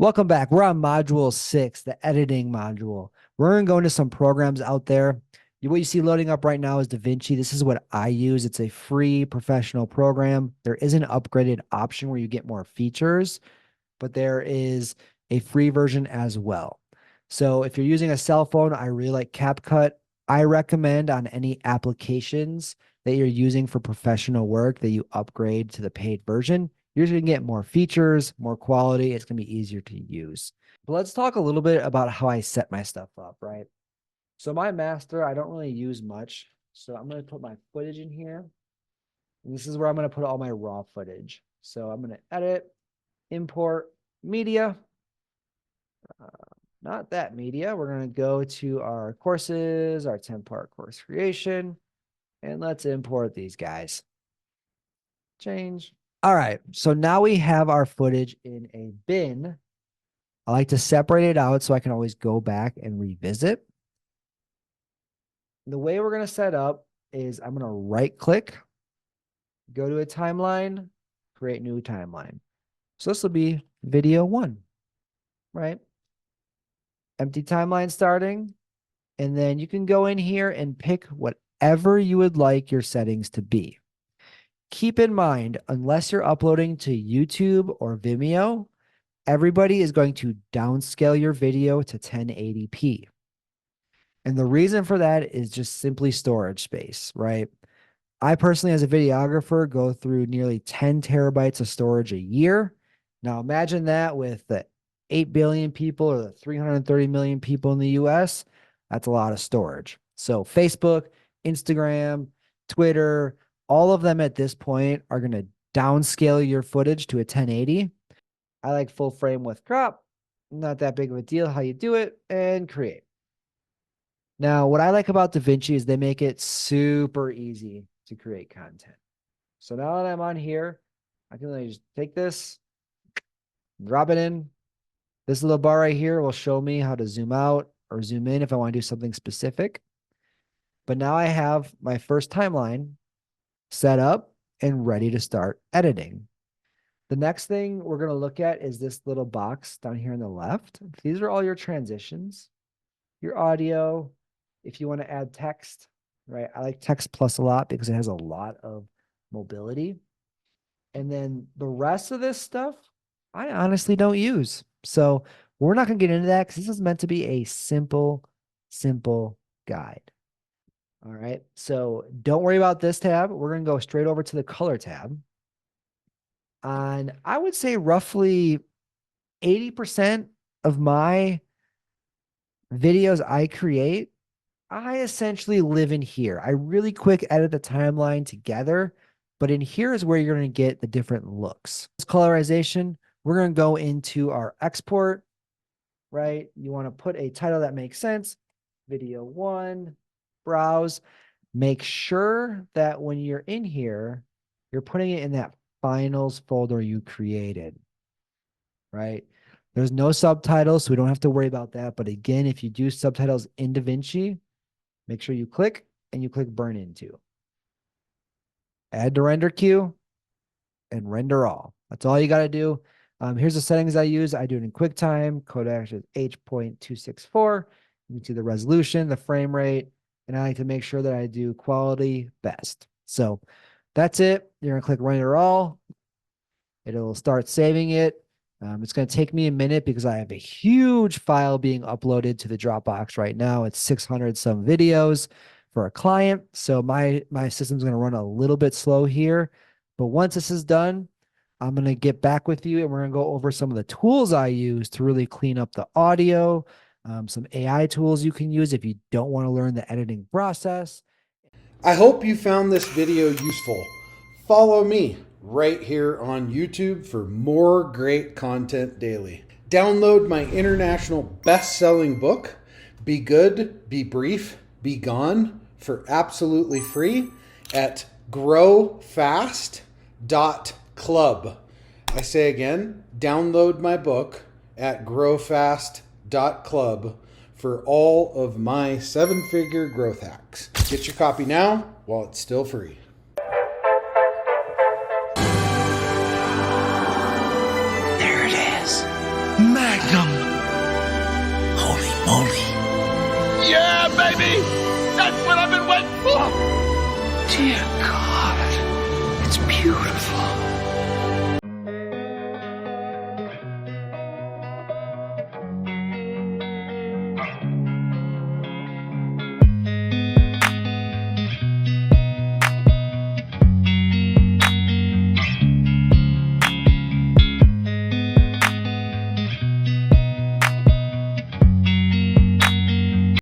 Welcome back. We're on module 6, the editing module. We're going to go into some programs out there. What you see loading up right now is DaVinci. This is what I use. It's a free professional program. There is an upgraded option where you get more features, but there is a free version as well. So if you're using a cell phone, I really like CapCut. I recommend on any applications that you're using for professional work that you upgrade to the paid version. You're going to get more features, more quality. It's going to be easier to use. But let's talk a little bit about how I set my stuff up, right? So my master, I don't really use much. So I'm going to put my footage in here. And this is where I'm going to put all my raw footage. So I'm going to edit, import media. Not that media. We're going to go to our courses, our 10-part course creation, and let's import these guys. Change. All right. So now we have our footage in a bin. I like to separate it out so I can always go back and revisit. The way we're going to set up is I'm going to right click, go to a timeline, create new timeline. So this will be video 1, right? Empty timeline starting. And then you can go in here and pick whatever you would like your settings to be. Keep in mind, unless you're uploading to YouTube or Vimeo, everybody is going to downscale your video to 1080p. And the reason for that is just simply storage space, right? I personally, as a videographer, go through nearly 10 terabytes of storage a year. Now imagine that with the 8 billion people or the 330 million people in the US, that's a lot of storage. So Facebook, Instagram, Twitter, all of them at this point are going to downscale your footage to a 1080. I like full frame with crop. Not that big of a deal how you do it, and create. Now, what I like about DaVinci is they make it super easy to create content. So now that I'm on here, I can just take this, drop it in. This little bar right here will show me how to zoom out or zoom in if I want to do something specific. But now I have my first timeline set up and ready to start editing. The next thing we're going to look at is this little box down here on the left. These are all your transitions, your audio. If you want to add text, right? I like Text Plus a lot because it has a lot of mobility. And then the rest of this stuff, I honestly don't use. So we're not going to get into that because this is meant to be a simple guide. All right. So don't worry about this tab. We're going to go straight over to the color tab. And I would say roughly 80% of my videos I create, I essentially live in here. I really quick edit the timeline together, but in here is where you're going to get the different looks. This colorization, we're going to go into our export, right? You want to put a title that makes sense. Video 1, browse. Make sure that when you're in here, you're putting it in that finals folder you created, right? There's no subtitles, so we don't have to worry about that. But again, if you do subtitles in DaVinci, make sure you click and you click burn into. Add to render queue and render all. That's all you got to do. Here's the settings I use. I do it in QuickTime. Codec is H.264. You can see the resolution, the frame rate, and I like to make sure that I do quality best. So that's it. You're going to click render all. It'll start saving it. It's going to take me a minute because I have a huge file being uploaded to the Dropbox right now. It's 600 some videos for a client. So my system's going to run a little bit slow here. But once this is done, I'm going to get back with you and we're going to go over some of the tools I use to really clean up the audio, some AI tools you can use if you don't want to learn the editing process. I hope you found this video useful. Follow me right here on YouTube for more great content daily. Download my international best-selling book, Be Good, Be Brief, Be Gone, for absolutely free at growfast.club. I say again, download my book at growfast.club for all of my 7-figure growth hacks. Get your copy now while it's still free. There it is. Magnum. Holy moly. Yeah, baby! That's what I've been waiting for! Dear God, it's beautiful.